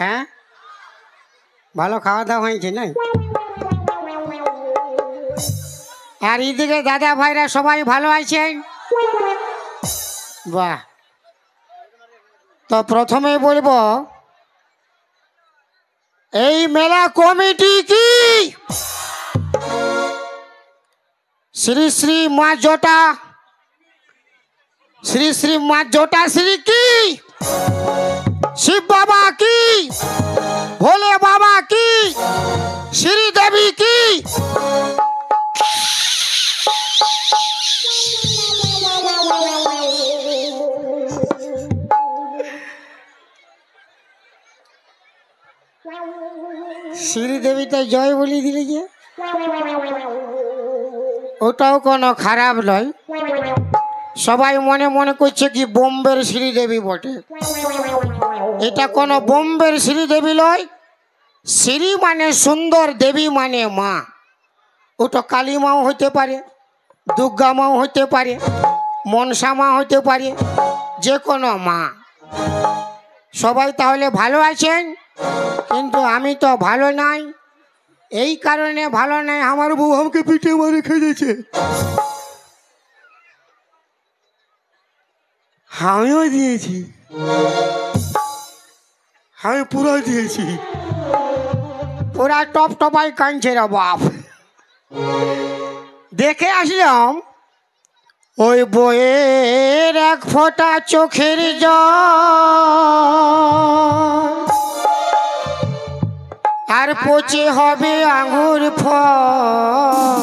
হ্যাঁ ভালো খাওয়া দাওয়া হয়েছে নাই? আর এদিকে দাদা ভাইরা সবাই ভালো আছেন? বাহ। তো প্রথমে বলবো এই মেলা কমিটি কি শ্রী শ্রী মা জটা শ্রী শ্রী মা জটা শ্রী কি শিব বাবা কি ভোলে বাবা কি শ্রী দেবী কি শ্রীদেবীটা জয় বলি দিলে যে ওটাও কোনো খারাপ নয়। সবাই মনে মনে করছে কি বোম্বের শ্রীদেবী বটে। এটা কোনো বোম্বের শ্রীদেবী নয়। শ্রী মানে সুন্দর, দেবী মানে মা। ওটা কালী মাও হতে পারে, দুর্গা মাও হতে পারে, মনসা মা হতে পারে, যে কোনো মা। সবাই তাহলে ভালো আছেন? কিন্তু আমি তো ভালো নাই। এই কারণে ভালো নাই, আমার বউ আমাকে পিঠে মারে খেয়েছে। আমিও দিয়েছি, আমি পুরো দিয়েছি। পুরা টপ টপাই কাঁদছে রে বাপ। দেখে আসলাম ওই বইয়ের এক ফোঁটা চোখের জল আর পচে হবে আঙুর ফল।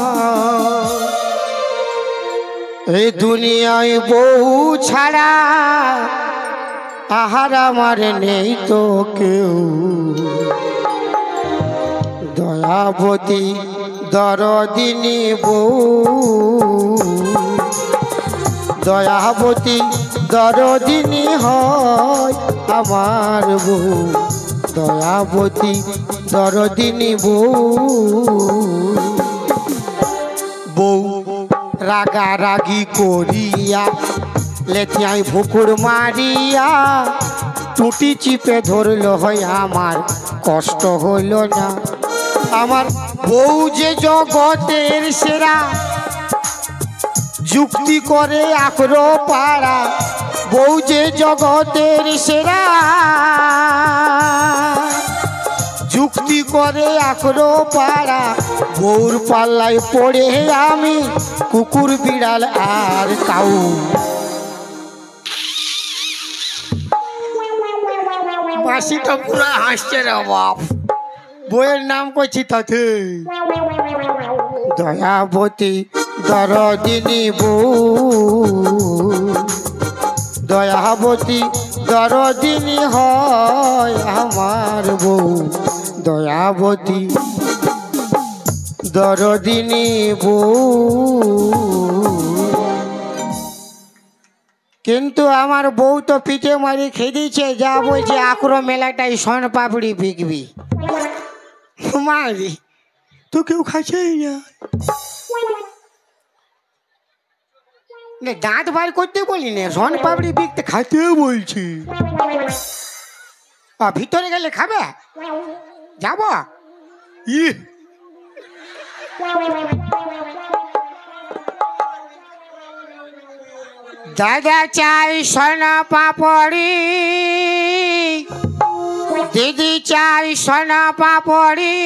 এই দুনিয়ায় বউ ছাড়া আহার আমার নেই তো কেউ। দয়াবতী দরদিনী বউ, দয়াবতী দরদিনী হয় আমার বউ। দয়াবতী দরদিনী বউ। বউ রাগারাগি করিয়া লেথিয়াই ভুকুর মারিয়া টুটি চিপে ধরল হয় আমার কষ্ট হইল না। আমার বউ যে জগতের সেরা, যুক্তি করে আখরো পাড়া। বউ যে জগতের সেরা, যুক্তি করে আখরো পাড়া। বউর পাল্লায় পড়ে আমি কুকুর বিড়াল আর কাউ। বাসিটা পুরা হাসছে রে বাপ। বইয়ের নাম করছি তাতে দয়াবতী দরদিনী বউ। দয়াবতী দরদিনী হয় আমার বউ। দয়াবতী দরদিনী বউ। কিন্তু আমার বউ তো পিঠে মারি খেয়ে দিচ্ছে। যা বলছে আক্রো মেলাটাই সোন পাপড়ি বিকবি। মারি তো কেউ খাচ্ছেই না। দাঁত বার করতে বলি না, সোন পাপড়ি বিকতে খাইতে বলছি। ভিতরে গেলে খাবে? যাব দাদা চাই সোনা পাপড়ি, দিদি চাই সোনা পাপড়ি।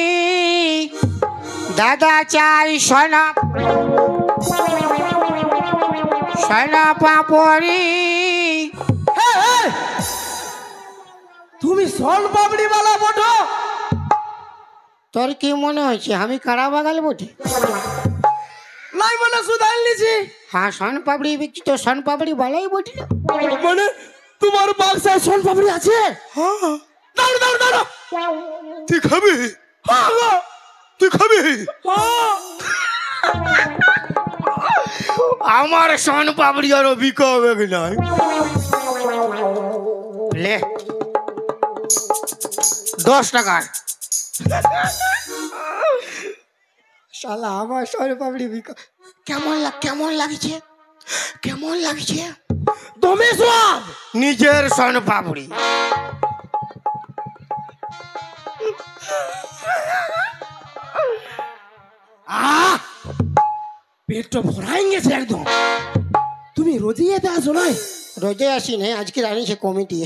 দাদা চাই সোনা সোনা পাপড়ি। তুমি সোন পাপড়ি বালা বটো? তোর কি মনে হচ্ছে আমি কারা বাগাল বটে? নাই মানে সুদাইল নিছি। হ্যাঁ সোন পাপড়ি বিকছি তো সোন পাপড়ি বালাই বটে। মানে তোমার বাক্সায় সোন পাপড়ি আছে? হ্যাঁ। দাঁড়ো দাঁড়ো দাঁড়ো। তুই খাবি? হ্যাঁ তুই খাবি? আমার সোন পাপড়ি আরো বিকা হবে নাই। লে 10 টাকার শালা আমার সোন পাপড়ি বিকা। কেমন লাগছে? কেমন লাগছে? তুমি সব নিজের সোন পাপড়ি আহ পেটটা ভরাই গেছে একদম। তুমি রোজই এতে আসো নাই? রোজে আসি না, আজকে আনিছে কমিটি।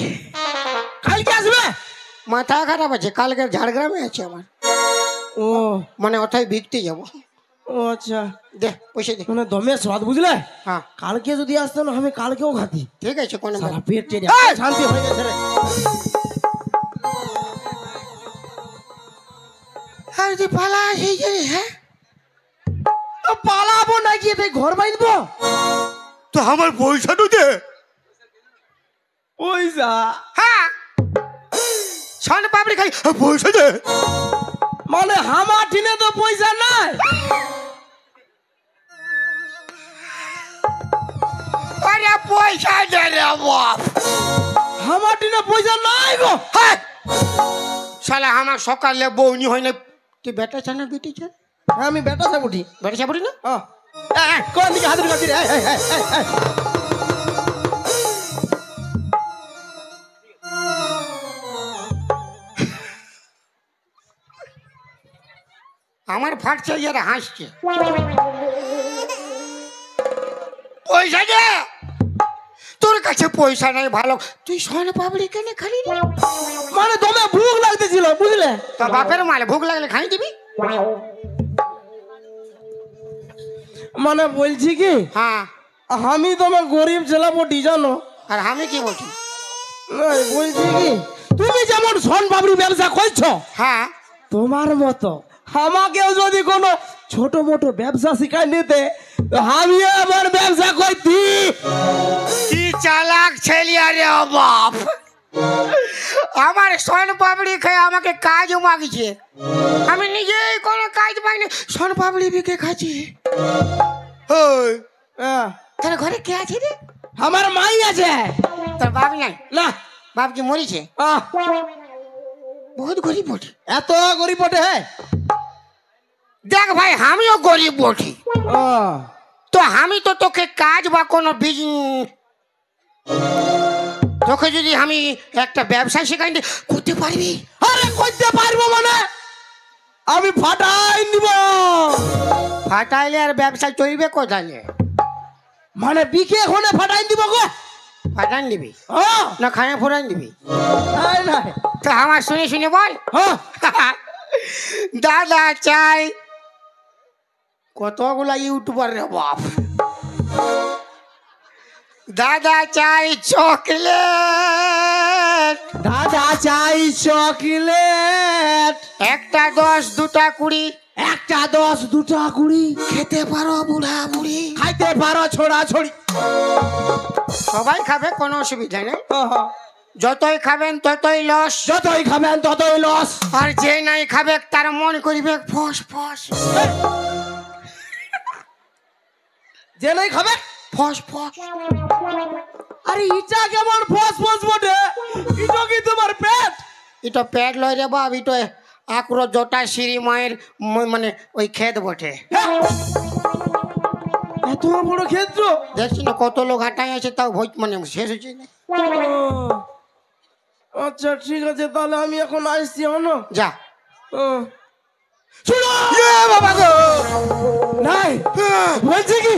কালকে আসবে? মাথা খারাপ আছে, কালকে ঝাড়গ্রামে আছে আমার। ও মানে ওটাই বিকতে যাবো। ও আচ্ছা, দে পয়সা দে। মানে দমের স্বাদ বুঝলে। হ্যাঁ কালকে যদি আসতো না আমি কালকেও খাতি। ঠিক আছে, কোনো সারা ব্যাপার। পেট চেটে শান্তি হয়ে গেছে রে। আর তুই পালা সেই যে, হ্যাঁ তো পালাবো না গিয়ে তাই ঘর বাঁধবো। তো আমার পয়সাটা দে। পয়সা? হ্যাঁ শোন পাপড়ি খাই, পয়সা দে। মানে আমার টিনে তো পয়সা নাই। আরে পয়সা দে রে বাপ। আমার টিনে পয়সা নাই গো। হ্যাঁ শালা আমার সকালে বউনি হয় না। তুই বেটা চান না বেটি চান? আমি বেটা সাবুটি। বেটা চাবড়ি না? কোন দিকে হাতের কাছে রে? আমার ফাটছে যারা হাসছে। পয়সা দে। তোর কাছে পয়সা নাই ভালো, তুই সোনা পাবড়ি কেন খালি রে? মানে দমে ভুক লাগতেছিল বুঝলে। তো বাপের মাল ভোগ লাগলে খাই দিবি। মানে বলছি কি, হ্যাঁ আমি তোমার গরিব ছেলে বটি জানো। আর আমি কি বলছি? নাই বলছি কি, তুমি যেমন সোন পাপড়ি ব্যবসা করছো, হ্যাঁ তোমার মতো আমাকেও যদি কোনো ছোট মোটো ব্যবসা শিখাই নিতে, তো আমি আমার ব্যবসা করতি। কি চালাক ছেলে আরে বাপ। আমার সোন পাপড়ি খেয়ে আমাকে কাজ মাগছে, আমি নিজেই কোনো কাজ পাইনি, সোন পাপড়ি বিকে খাচ্ছি। ওই তোর ঘরে কে আছে রে? আমার মাই আছে। তোর বাপ নাই? না বাপ কি মরিছে? আহ, বহুত গরিব বটে। এত গরিব বটে। হ্যাঁ দেখ ভাই আমিও গরিব বটি, তো আমি তো তোকে কাজ বা কোনো বিজনেস, তোকে যদি আমি একটা ব্যবসা শেখাই করতে পারবি? আরে করতে পারবো মানে আমি ফাটাই নিব। ফাটাইলে আর ব্যবসা চলবে কোথায়? মানে বিকে হনে ফাটাই দিব গো। ফাটান দিবি হ্যাঁ না খায়া ফোরান দিবি? নাই নাই। তো আমার শুনে শুনে বল। হ্যাঁ দাদা চাই কতগুলা ইউটিউবার রে বাপ। দাদা চাই চকলেট, দাদা চাই চকলেট। একটা 10 2টা 20, একটা 10 2টা 20। খেতে পারো বুড়া বুড়ি, খাইতে পারো ছোড়া ছড়ি। সবাই খাবে, কোনো অসুবিধা নেই। যতই খাবেন ততই লস, যতই খাবেন ততই লস। আর যে নাই খাবে তার মন করিবে ফস ফস। যে নাই খাবে ফস ফস। আরে ইটা কেমন ফস ফস বটে? ইটো কি তোমার পেট? এটা পেট লয় রে বাপ, এটা আক্রো জটা সিঁড়ি মায়ের মানে ওই ক্ষেত বটে। এত বড় ক্ষেত্র দেখছি না কত লোক হাঁটাই আছে, তাও ভোজ মানে শেষ হচ্ছে না। আচ্ছা ঠিক আছে, তাহলে আমি এখন আসছি। হনো যা। শুনো বাবা গো, নাই বলছি কি,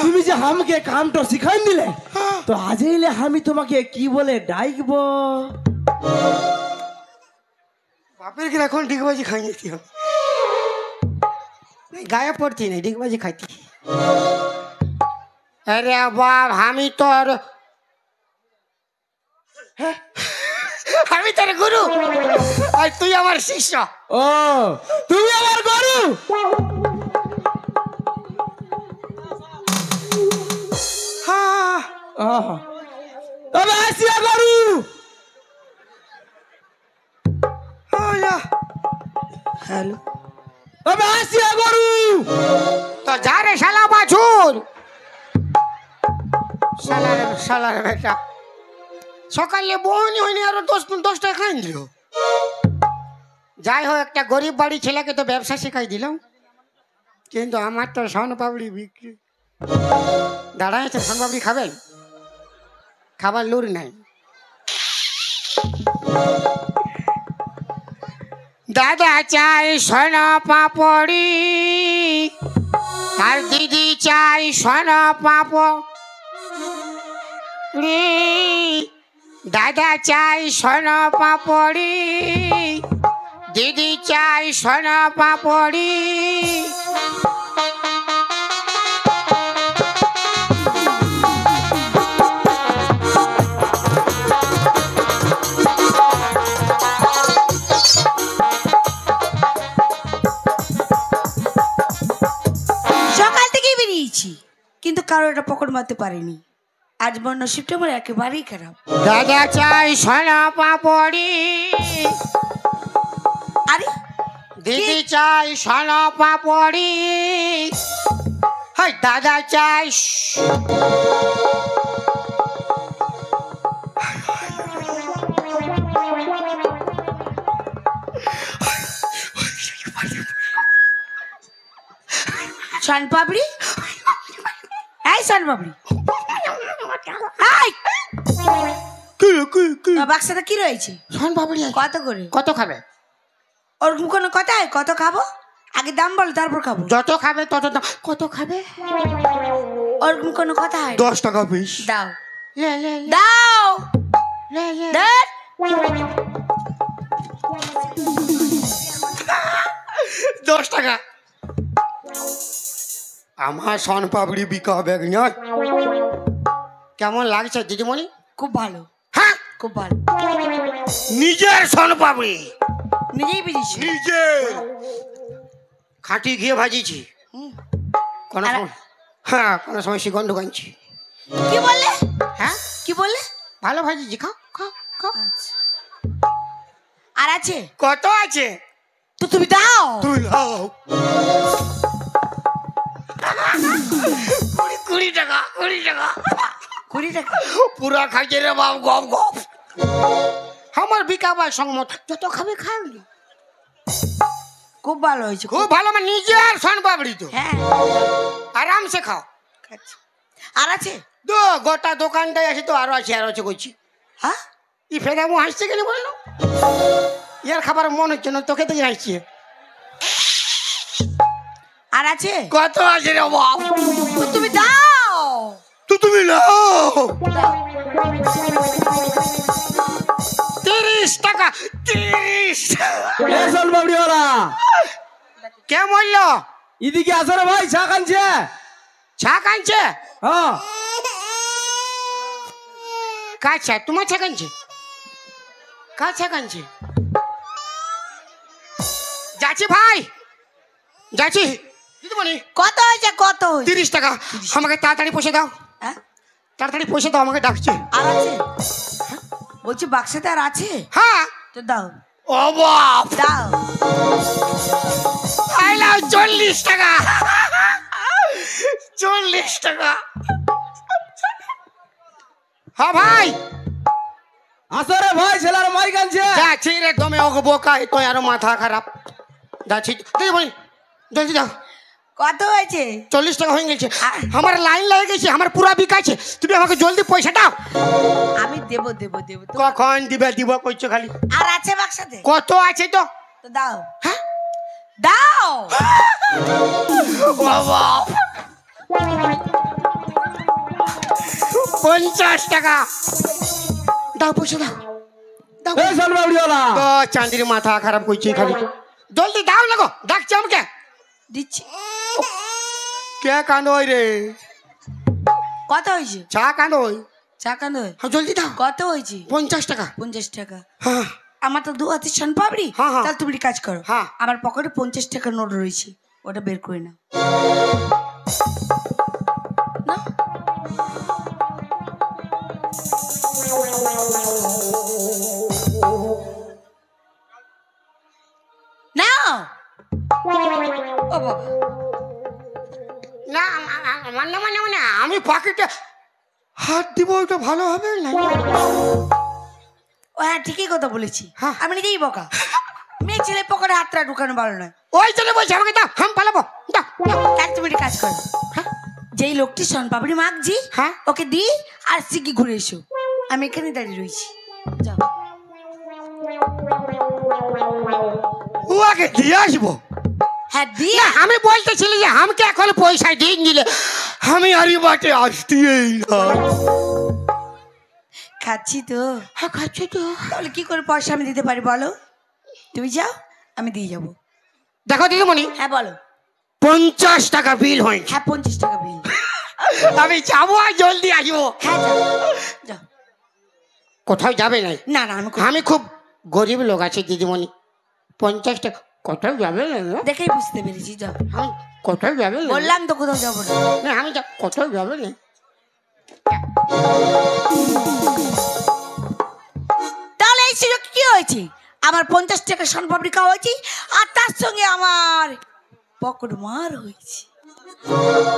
তুমি যে আমাকে কামটা শিখাই দিলে, তো আজ এলে আমি তোমাকে কি বলে ডাকবো? বাপের কি এখন ডিগবাজি খাই নিতে হবে, গায়ে পড়তি না ডিগবাজি খাইতি। আরে বাপ আমি তোর, আমি তোর গুরু আর তুই আমার শিষ্য। ও তুমি আমার গরু? তবে আসিয়া গরু। হ্যালো, তবে আসিয়া গরু। তো যা রে শালা বাছুর, শালার বেটা সকালে বউনি হয়নি আরো 10টা খাই দিল। যাই হোক, একটা গরিব বাড়ি ছেলেকে তো ব্যবসা শেখাই দিলাম, কিন্তু আমার তো সোন পাপড়ি বিক্রি। দাঁড়ায় আছে, সোন পাপড়ি খাবেন? খাবার লুর নাই। দাদা চাই সোনা পাপড়ি আর দিদি চাই সোনা পাপড়ি। দাদা চাই সোনা পাপড়ি দিদি চাই সোনা পাপড়ি। সকাল থেকেই বেরিয়েছি কিন্তু কারো এটা পকড় মারতে পারিনি। আজ আমার নসিবটা আমার একেবারেই খারাপ। দাদা চাই সোনা পাপড়ি আরে দিদি চাই সোনা পাপড়ি। হাই দাদা চাই শানপাপড়ি, এই শানপাপড়ি, বাক্সটা কি রয়েছে? সোন পাপড়ি আছে। কত করে? কত খাবে? ওরকম কোনো কথাই কত খাবো? আগে দাম বলো তারপর খাবো। যত খাবে তত দাম। কত খাবে? ওরকম কোনো কথা হয় না। 10 টাকা পিস। দাও লে লে দাও লে লে। দেখ 10 টাকা। আমার সোন পাপড়ি বিকা হবে না। কেমন লাগছে দিদিমণি? খুব ভালো, হ্যাঁ খুব ভালো। নিজের সোন পাপড়ি নিজেই বুঝিস। নিজে খাঁটি ঘিয়ে ভাজিছি। কোনো সময় হ্যাঁ কোনো সময় সুগন্ধ গাঞ্ছি। কি বললে? হ্যাঁ কি বললে? ভালো ভাজিছি। খাও খাও খাও। আচ্ছা। আর আছে? কত আছে? তো তুমি দাও। তুই লাও। 20 টাকা 20 টাকা 20 টাকা পুরা খাইছে রে বাপ। গপ গপ আমার বিকাবার সংমত যত খাবে খাবি। খুব ভালো হয়েছে। খুব ভালো। আমার নিজের সোন পাপড়ি তো। হ্যাঁ আরামসে খাও। আচ্ছা। আর আছে? তো গোটা দোকানটাই আছে তো। আরো আছে আরো আছে করছি। হ্যাঁ ই ফেরামু হাসছে কেন বললো? ইয়ার খাবার মন হচ্ছে না তোকে থেকে হাসছে। আর আছে? কত আছে রে বাপ? তো তুমি দাও। তো তুমি লাও। দাও। 30 টাকা 30 এ সোনপাপড়িওয়ালা, কে বললো? এদিকে আসো রে ভাই, চা কানছে। চা কানছে? হ্যাঁ কাছা তোমার চা কানছে? কাছা কানছে? যাচ্ছি ভাই যাচ্ছি। দিদিমণি কত হয়েছে? কত হয়েছে? 30 টাকা। আমাকে তাড়াতাড়ি পয়সা দাও। হ্যাঁ? তাড়াতাড়ি পয়সা দাও। আমাকে ডাকছে। আর আছে? বলছি বাক্সতে আর আছে? হ্যাঁ। তো দাও ও বাপ দাও। আইলাম 40 টাকা 40 টাকা। হ্যাঁ ভাই আসো রে ভাই, ছেলের মাই কানছে। যাচ্ছি রে। তুমি ওকে বোকা তো আরো মাথা খারাপ। যাচ্ছি দিদিমণি জলদি যাও। কত হয়েছে? 40 টাকা হয়ে গেছে। আমার লাইন লেগে গেছে। আমার পুরা বিকাছে। তুমি আমাকে জলদি পয়সা দাও। আমি দেব দেব দেব তো। কখন দিবে দিব কইছো খালি। আর আছে বাক্সতে? কত আছে তো? তো দাও। হ্যাঁ দাও। বাবা 50 টাকা দাও। পয়সা দাও দাও। এ সোনপাপড়িওয়ালা, তো চাঁদির মাথা খারাপ করছে খালি। জলদি দাও লাগো। ডাকছে আমাকে। দিচ্ছি। কে কান্দোই রে? কত হয়েছে? চা কান্দোই। চা কান্দ? হ্যাঁ জলদি দাও। কত হয়েছে? 50 টাকা। 50 টাকা। হ্যাঁ আমার তো 2 হাতে শানপাপড়ি। হ্যাঁ, হ্যাঁ। তাহলে তুমি কাজ করো। হ্যাঁ। আমার পকেটে 50 টাকার নোট রয়েছে, ওটা বের করে নাও। না নাও। ও বাবা, না মানে মানে মানে আমি পকেটে হাত দিব ওটা ভালো হবে না? ও হ্যাঁ ঠিকই কথা বলেছি। হ্যাঁ। আমি নিজেই বোকা। মেয়ে ছেলে পকেটে হাতটা ঢুকানো ভালো নয়। ওই জন্য বলছি আমাকে দাও। হাম পালাবো। দাও দাও। তার তুমি একটা কাজ করো। হ্যাঁ যেই লোকটি শনপাপড়ি মাগছি হ্যাঁ। ওকে দি আর সিকি ঘুরে এসো। আমি এখানে দাঁড়িয়ে রয়েছি। যাও। ও আগে দিয়ে আসবো। হ্যাঁ দিয়ে না, আমি বলতেছিলি যে আমাকে এখন পয়সা দিয়ে দিলে আমি আরে বাটে আসতেই না। খাচ্ছি তো। হ্যাঁ খাচ্ছি তো। তাহলে কি করে পয়সা আমি দিতে পারি বলো? তুমি যাও, আমি দিয়ে যাবো। দেখো দিদিমণি, হ্যাঁ বলো। 50 টাকা বিল হয়েছে। হ্যাঁ 50 টাকা বিল। আমি যাবো আর জলদি আসবো। হ্যাঁ যাও যাও। কোথাও যাবে নাই? না না আমি খুব গরিব লোক আছি দিদিমণি। 50 টাকা কোথাও যাবে না? দেখেই বুঝতে পেরেছি, যাও। আমি কোথাও যাবে না? বললাম তো কোথাও যাবো না। না আমি কোথাও যাবে না। তাহলে এই সুযোগ কি হয়েছে? আমার 50 টাকা সোনপাপড়ি খাওয়া হয়েছে, আর তার সঙ্গে আমার পকেট মার হয়েছে।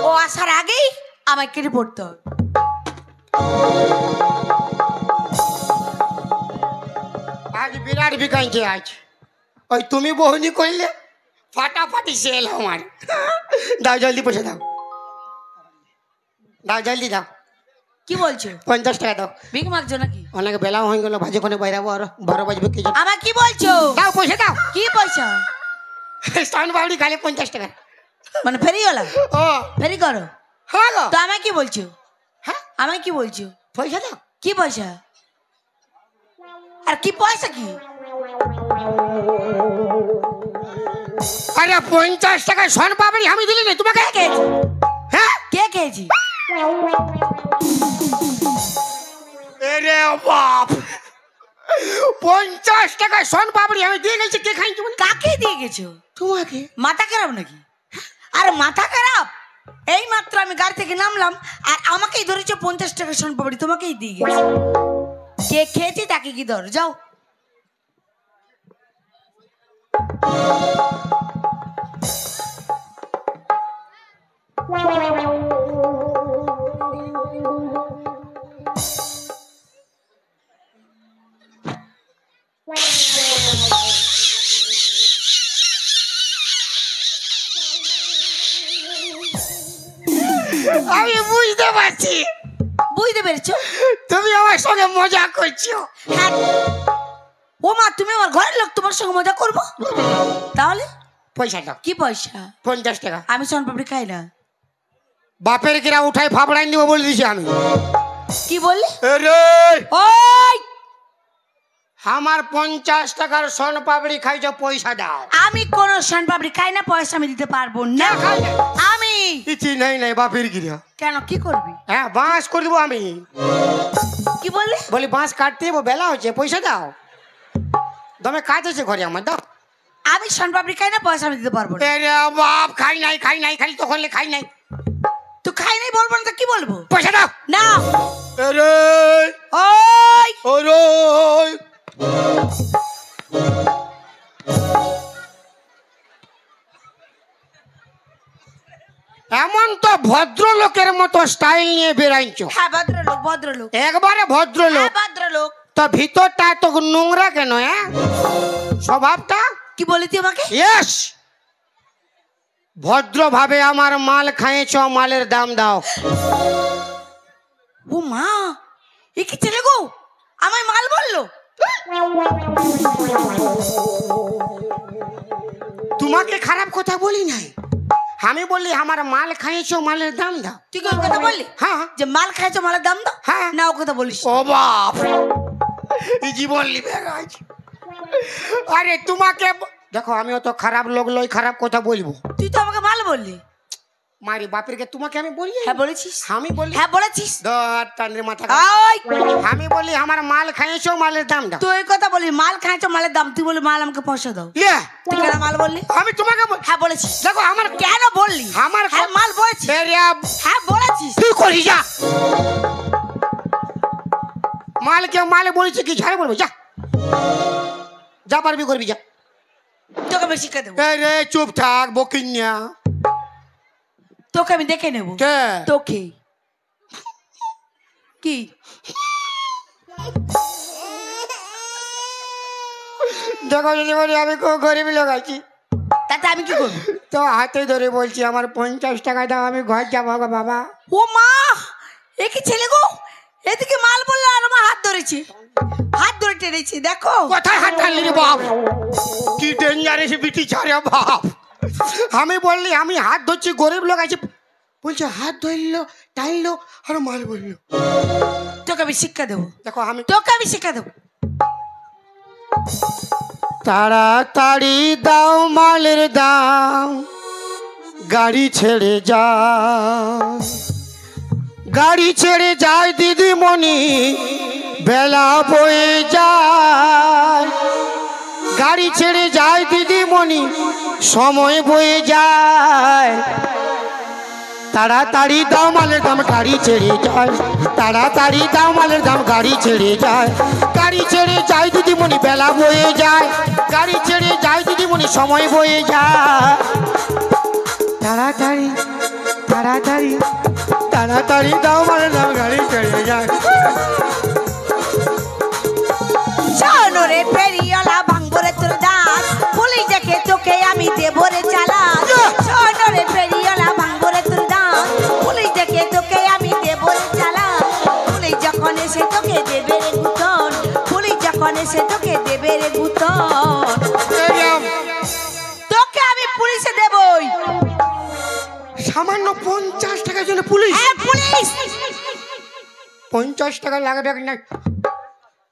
ও আসার আগেই আমায় কেটে পড়তে হবে। আজ বিরাট বিকাইছে। আজ ওই তুমি বহনি করলে ফাটাফাটি সেল আমার। দাও জলদি পয়সা দাও, দাও জলদি দাও। কি বলছো? 50 টাকা দাও। ভিক মাগছো নাকি? অনেক বেলা হয়ে গেল, ভাজি কোনে বাইরাবো, আর 12 বাজবে কি জানি। আমার কি বলছো? দাও পয়সা দাও। কি পয়সা? স্টান বাবুড়ি খালি 50 টাকা। মানে ফেরি গেলা? ও ফেরি করো? হ্যাঁ গো। তো আমায় কি বলছো? হ্যাঁ আমায় কি বলছো? পয়সা দাও। কি পয়সা? আর কি পয়সা কি? আরে 50 টাকা সোন পাবড়ি আমি দিলি না তোমাকে? কে খেয়েছি? হ্যাঁ কে খেয়েছি? আরে বাপ, 50 টাকা সোন পাবড়ি আমি দিয়ে গেছি। কে খাইছি? কাকে দিয়ে গেছো? তোমাকে। মাথা খারাপ নাকি? আর মাথা খারাপ? এই মাত্র আমি গাড়ি থেকে নামলাম আর আমাকেই ধরেছো 50 টাকা সোনপাপড়ি, তোমাকেই দিয়ে গেছি। কে খেয়েছি তাকে কি ধরো, যাও। আমি বুঝতে পারছি বুঝতে পেরেছো? তুমি আমার সঙ্গে মজা করছো। হ্যাঁ। ও মা, তুমি আমার ঘরের লোক, তোমার সঙ্গে মজা করবো? তাহলে পয়সা দাও। কি পয়সা? 50 টাকা। আমি সোনপাপড়ি খাই না। বাপের কিরা উঠাই ফাবড়াই দিব বলে দিছি আমি। কি বললি? আরে ওই, আমার 50 টাকার সোন পাপড়ি খাইছো, পয়সা দাও। আমি কোন সোনপাপড়ি খাই না, পয়সা আমি দিতে পারবো না। খাই না। আমি কিছু নাই নাই বাপের কিরা। কেন, কি করবি? হ্যাঁ বাঁশ করে দেবো আমি। কি বললি? বলি বাঁশ কাটতে দেবো, বেলা হচ্ছে, পয়সা দাও। দমে কাজ আছে ঘরে আমার, দাও। আমি সোনপাপড়ি খাই না, পয়সা আমি দিতে পারবো না। আরে বাপ, খাই নাই খালি তখন খাই নাই। তো খাই নাই বলবো না তো কি বলবো? পয়সা দাও। না। আরে ওই, ওরে এমন তো ভদ্রলোকের মতো স্টাইল নিয়ে বেড়াইছো। হ্যাঁ ভদ্রলোক, ভদ্রলোক, একবারে ভদ্রলোক। হ্যাঁ ভদ্রলোক। তো ভিতরটা তো নোংরা কেন? হ্যাঁ স্বভাবটা কি বলি তুই আমাকে? ইয়েস, ভদ্রভাবে আমার মাল খাইয়েছ, মালের দাম দাও। ও মা, এ কি ছেলে গো, আমায় মাল বললো? তোমাকে খারাপ কথা বলি নাই, আমি বললি আমার মাল খাইয়েছো, মালের দাম দাও। তুই কি ওর কথা বললি? হ্যাঁ যে মাল খাইছো, মালের দাম দাও? হ্যাঁ। না, ও কথা বলিস। ও বাপ, এই জীবন লিবে গাছ। আরে তোমাকে দেখো, আমিও তো খারাপ লোক লই, খারাপ কথা বলবো। তুই তো আমাকে মাল বললি। মারি বাপের কে তোমাকে আমি বলি? হ্যাঁ বলেছিস। আমি বলি? হ্যাঁ বলেছিস। ধর টানের মাথা। ওই, আমি বলি আমার মাল খাইয়েছো, মালের দাম দাও। তুই কথা বলি, মাল খাইছো, মালের দাম। তুই বলি মাল আমাকে পয়সা দাও। ইয়ে, তুই কেন মাল বললি? আমি তোমাকে হ্যাঁ বলেছিস। দেখো আমার কেন বললি? আমার হ্যাঁ মাল বলেছিস। হ্যাঁ বলেছিস। তুই করি যা, মালকে মালে বলেছি কি ঝাড়ে বলবো? যা যা পারবি করবি, যা। তোকে আমি শিক্ষা দেবো। এই রে চুপ থাক বকিন্যা। তোকে আমি দেখে নেবো। কে? তোকে। কি দেখো যদি বলি আমি খুব গরিব লোক আছি, তাতে আমি কি করবো? তো হাতে ধরে বলছি আমার 50 টাকা দাও, আমি ঘর যাবো গো বাবা। ও মা, এ কি ছেলে গো, এদিকে মাল বললো আর আমার হাত ধরেছে, হাত ধরে টেনেছি। দেখো কোথায় হাত টানলি রে বাপ? কি ডেঞ্জারাস বিটি ছাড়ে বাপ। আমি বললি আমি হাত ধরছি, গরিব লোক আছে, বলছে হাত ধরলো টানলো আর মাল বললো। তোকে আমি শিক্ষা দেবো, দেখো আমি তোকে আমি শিক্ষা দেবো। তাড়াতাড়ি দাও মালের দাম, গাড়ি ছেড়ে যায়, গাড়ি ছেড়ে যায় দিদিমণি, বেলা বয়ে যায়, গাড়ি ছেড়ে যায় দিদিমণি, সময় বয়ে যায়। তাড়াতাড়ি দাও মালের দাম, গাড়ি ছেড়ে যায়, তাড়াতাড়ি দাও মালের দাম, গাড়ি ছেড়ে যায়, গাড়ি ছেড়ে যায় দিদিমণি, বেলা বয়ে যায়, গাড়ি ছেড়ে যায় দিদিমণি, সময় বয়ে যায়। তাড়াতাড়ি তাড়াতাড়ি তাড়াতাড়ি দাও মালের দাম, গাড়ি ছেড়ে যায়। শোনো রে ফেরিওয়ালা, ভাঙবো রে তোর দাঁত, পুলিশ দেখে তোকে আমি দেবো রে চালান। শোনো রে ফেরিওয়ালা, ভাঙবো রে তোর দাঁত, পুলিশ দেখে তোকে আমি দেবো রে চালান। পুলিশ যখন এসে তোকে দেবে রে গুতন, পুলিশ যখন এসে তোকে দেবে রে গুতন, তোকে আমি পুলিশে দেবই। সামান্য 50 টাকার জন্য পুলিশ? হ্যাঁ পুলিশ। 50 টাকা লাগবে না,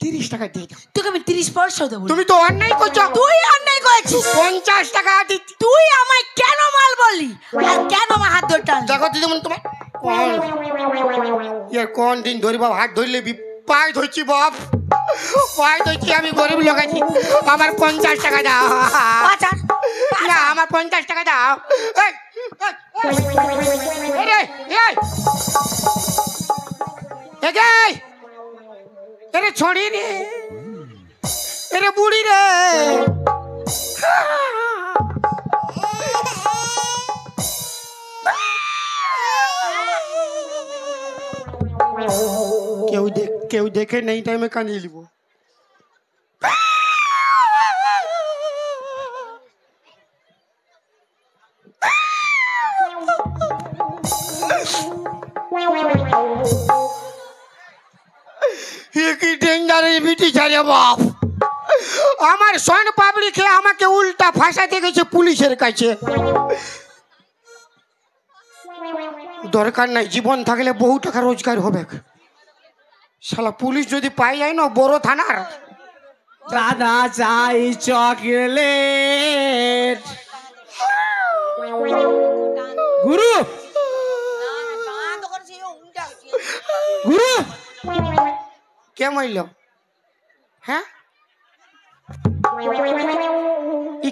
30 টাকা দিয়ে দাও। তোকে আমি 30 পয়সা দেবো। তুমি তো অন্যায় করছো। তুই অন্যায় করেছিস। 50 টাকা দিচ্ছি। তুই আমায় কেন মাল বললি আর কেন আমার হাত ধরে টানলি? দেখো দিদিমণি তোমার কোন দিন ধরি বাপ হাত ধরলে পায়ে ধরছি বাপ, পায়ে ধরছি, আমি গরিব লোক আছি, আমার 50 টাকা দাও। বাঁচা, না আমার 50 টাকা দাও। এই, এই, এই, এই, এই, এই, এই, এরে ছড়ি রে, এরে বুড়ি রে, কেউ দেখে নেই টাইমে কানিয়ে নিব। কি ডেঞ্জারাস বিটি ছাড়িয়ে বাপ। আমার সন পাবলি খেয়ে আমাকে উল্টা ফাঁসাতে গেছে পুলিশের কাছে। দরকার নাই, জীবন থাকলে বহু টাকা রোজগার হবে। শালা পুলিশ যদি পাই যায় না বড় থানার, দাদা চাই চকলেট। গুরু গুরু কে মাইল? হ্যাঁ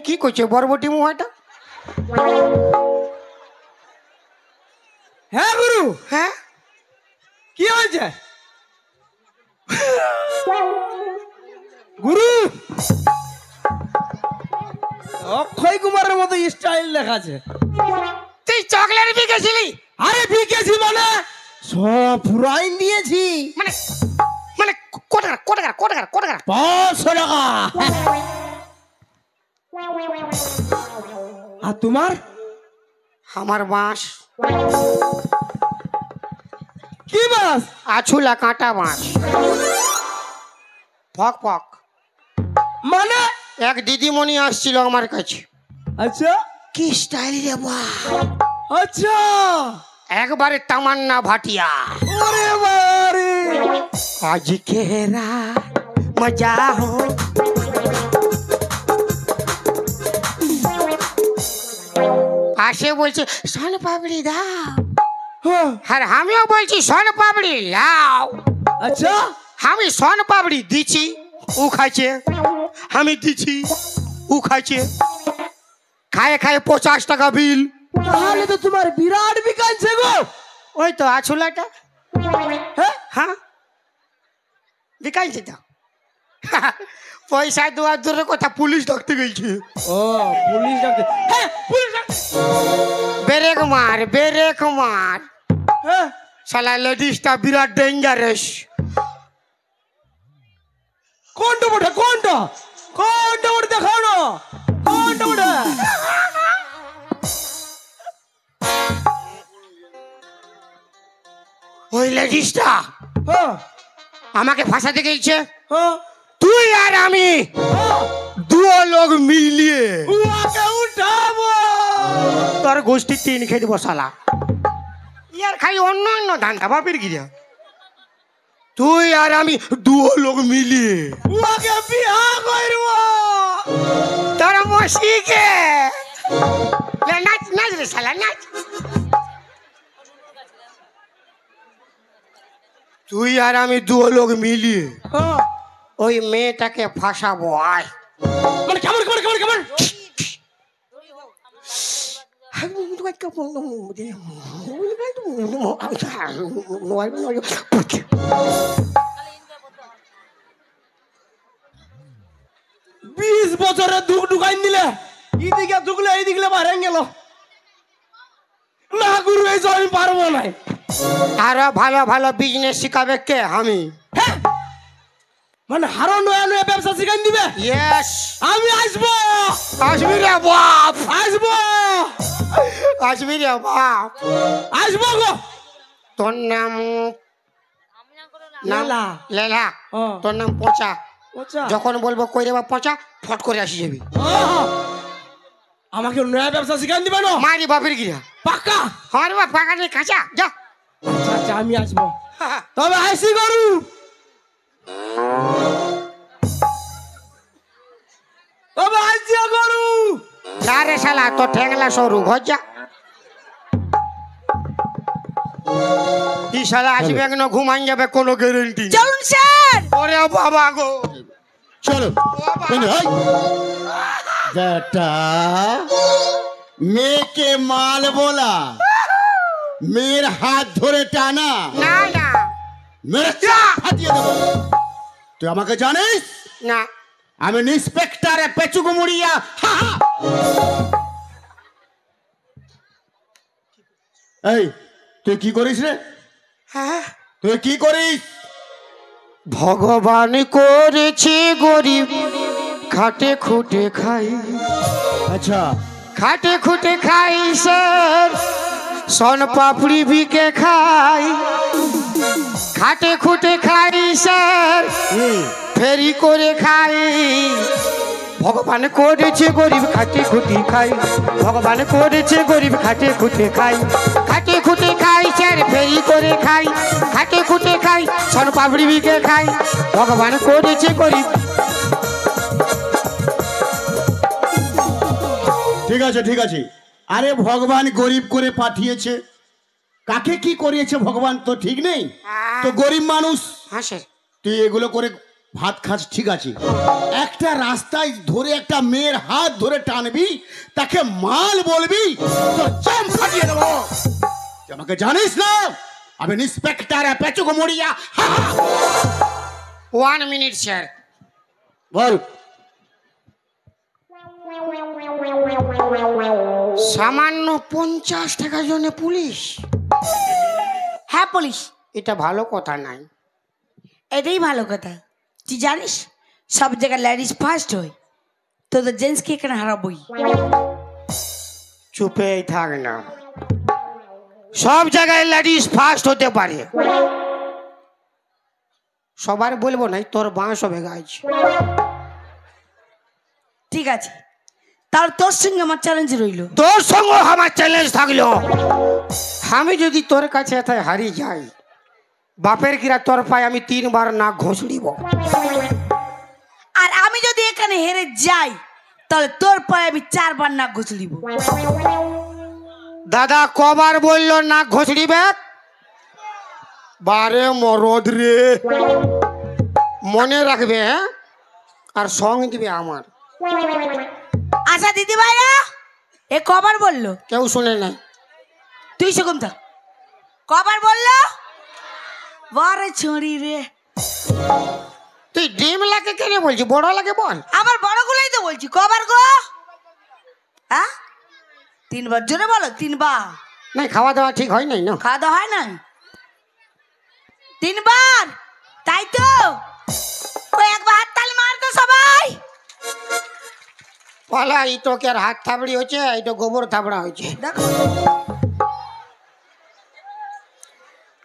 কি করছে বরবটি মুহাটা? হ্যাঁ গুরু, হ্যাঁ কি হয়েছে গুরু? অক্ষয় কুমারের মতো স্টাইল দেখাচ্ছে। তুই চকলেট বিকেছিলি? আরে বিকেছি মানে সব পুরাই নিয়েছি। মানে মানে কত টাকা কত টাকা কত টাকা কত টাকা? 500 টাকা। আর তোমার? আমার বাঁশ। কি বাস? আছুলা কাঁটা বাঁশ, ফক ফক। মানে এক দিদিমণি আসছিল আমার কাছে। আচ্ছা কি স্টাইল রে বাহ, আচ্ছা, একবারে তামান্না ভাটিয়া। ওরে বাবারে, আজ কে রাত মজা হো। আসে বলছে সোন পাপড়ি দাও, হ্যাঁ, আর আমিও বলছি সোন পাপড়ি লাও। আচ্ছা আমি সোন পাপড়ি দিচ্ছি, ও খাইছে, আমি দিচ্ছি, ও খাইছে, খায় খায় 50 টাকা বিল। তাহলে তো তোমার বিরাট বিকালছে গো। ওই তো আছুলাটা, হ্যাঁ হ্যাঁ বিকাইছে তো। পয়সা দেওয়ার দূরের কথা, পুলিশ ডাকতে গেছে। ও পুলিশ ডাকতে, হ্যাঁ পুলিশ ডাকতে, ব্রেক মার ব্রেক মার। হ্যাঁ শালা লেডিসটা বিরাট ডেঞ্জারাস। কোনটা বটে? কোনটা কোনটা বটে দেখাও না, কোনটা বটে? ওই লেডিসটা হ্যাঁ আমাকে ফাঁসাতে গেছে। হ্যাঁ তুই আর আমি দু লোক মিলিয়ে উহাকে উঠাবো। তোর গোষ্ঠী তিন খেয়ে দিব শালা। ইয়ার খাই অন্য অন্য ধান্দা বাপের গিরা। তুই আর আমি দু লোক মিলিয়ে উহাকে বিয়া করব। তোর মসিকে নাচ নাচ রে শালা নাচ। তুই আর আমি দু লোক মিলিয়ে হ্যাঁ ওই মেয়েটাকে ফাঁসাবো। আয় মানে কেমন কেমন কেমন কেমন বিশ বছরের দুঃখ ঢুকাই দিলে এইদিকে ঢুকলে এইদিকে বাড়ে গেল না গুরু এই আমি পারবো না। আরো ভালো ভালো বিজনেস শিখাবে কে? আমি। হ্যাঁ? মানে আরো নয়া নয়া ব্যবসা শিখাই দিবে। ইয়েস আমি আসবো আসবি রে বাপ, আসবো আসবি রে বাপ। আসবো গো। তোর নাম লেলা। লেলা। হ্যাঁ। তোর নাম পচা। আচ্ছা যখন বলবো কই রে বাপ পচা, ফট করে আসি যাবি। আমাকে নয়া ব্যবসা শিখাই দিবে না? মারি বাপের গিরা পাক্কা। আমার বাপ পাকা নেই কাঁচা যা। আচ্ছা আচ্ছা আমি আসবো তবে আইসি গরু। তবে আইসি গরু। যা রে শালা, তোর ঠেংলা সরু ঘর যা। কি শালা আসবে না ঘুমাই যাবে কোনো গ্যারেন্টি। চলুন স্যার। ওরে বাবা গো, চলো বেটা, মেয়েকে মাল বলা, মেয়ের হাত ধরে টানা, না না মেরে চাপ ফাটিয়ে দেবো। তুই আমাকে জানিস? না। আমি ইন্সপেক্টর পেচুগুমুড়িয়া। এই তুই কি করিস রে? হ্যাঁ, তুই কি করিস? ভগবান করেছে গরিব, খাটে খুটে খাই, আচ্ছা খাটে খুটে খাই স্যার, সোন পাপড়ি বিকে খাই, খাটে খুটে খাই স্যার, ফেরি করে খাই। ভগবান করেছে গরিব খাটে খুটে খাই, ভগবান করেছে গরিব খাটে খুটে খাই, খাটে খুটে খাই স্যার, ফেরি করে খাই, খাটে খুটে খাই, সোন পাপড়ি বিকে খাই। ভগবান করেছে গরিব। ঠিক আছে ঠিক আছে। আরে ভগবান গরিব করে পাঠিয়েছে, কাকে কি করিয়েছে ভগবান তো ঠিক নেই। তো গরিব মানুষ, হ্যাঁ স্যার। তুই এগুলো করে ভাত খাস ঠিক আছে, একটা রাস্তায় ধরে একটা মেয়ের হাত ধরে টানবি, তাকে মাল বলবি, তোর চাম ফাটিয়ে দেবো। তুই আমাকে জানিস না? আমি ইন্সপেক্টর পেচুগুমুড়িয়া। 1 minute sir. বল। সামান্য 50 টাকার জন্য পুলিশ? হ্যাঁ পুলিশ। এটা ভালো কথা নাই। এটাই ভালো কথা। তুই জানিস সব জায়গায় লেডিস ফার্স্ট হয়, তোদের জেন্টসকে এখানে হারাবই। চুপেই থাক না, সব জায়গায় লেডিস ফার্স্ট হতে পারে। সবার বলবো নাই, তোর বাঁশ হবে গাছ। ঠিক আছে, তাহলে তোর সঙ্গে আমার চ্যালেঞ্জ রইল। তোর সঙ্গে আমার চ্যালেঞ্জ থাকলো, আমি যদি তোর কাছে এথায় হারিয়ে যাই, বাপের কিরা তোর পায়ে আমি 3 বার নাক ঘষড়িব। আর আমি যদি এখানে হেরে যাই, তাহলে তোর পায়ে আমি 4 বার নাক ঘষড়িব। দাদা কবার বললো নাক ঘষড়িবে? বারে মরদ রে, মনে রাখবে হ্যাঁ, আর সঙ্গ দিবে আমার। আচ্ছা দিদি ভাইরা, এ কবার বললো? কেউ শুনে নাই। তুই সেরকম থাক। কবার বললো? বারে ছড়ি রে। তুই ডিম লাগে কেন বলছি, বড় লাগে বল। আমার বড়গুলোই তো বলছি। কবার গো? হ্যাঁ 3 বার। জোরে বলো 3 বার। নাই খাওয়া দাওয়া ঠিক হয় নাই না। খাওয়া দাওয়া হয় না 3 বার, তাই তো? ওই একবার হাত তালি মার তো সবাই। পালা এই তো কে হাত থাবড়ি হচ্ছে, এই তো গোবর থাবড়া হয়েছে। দেখো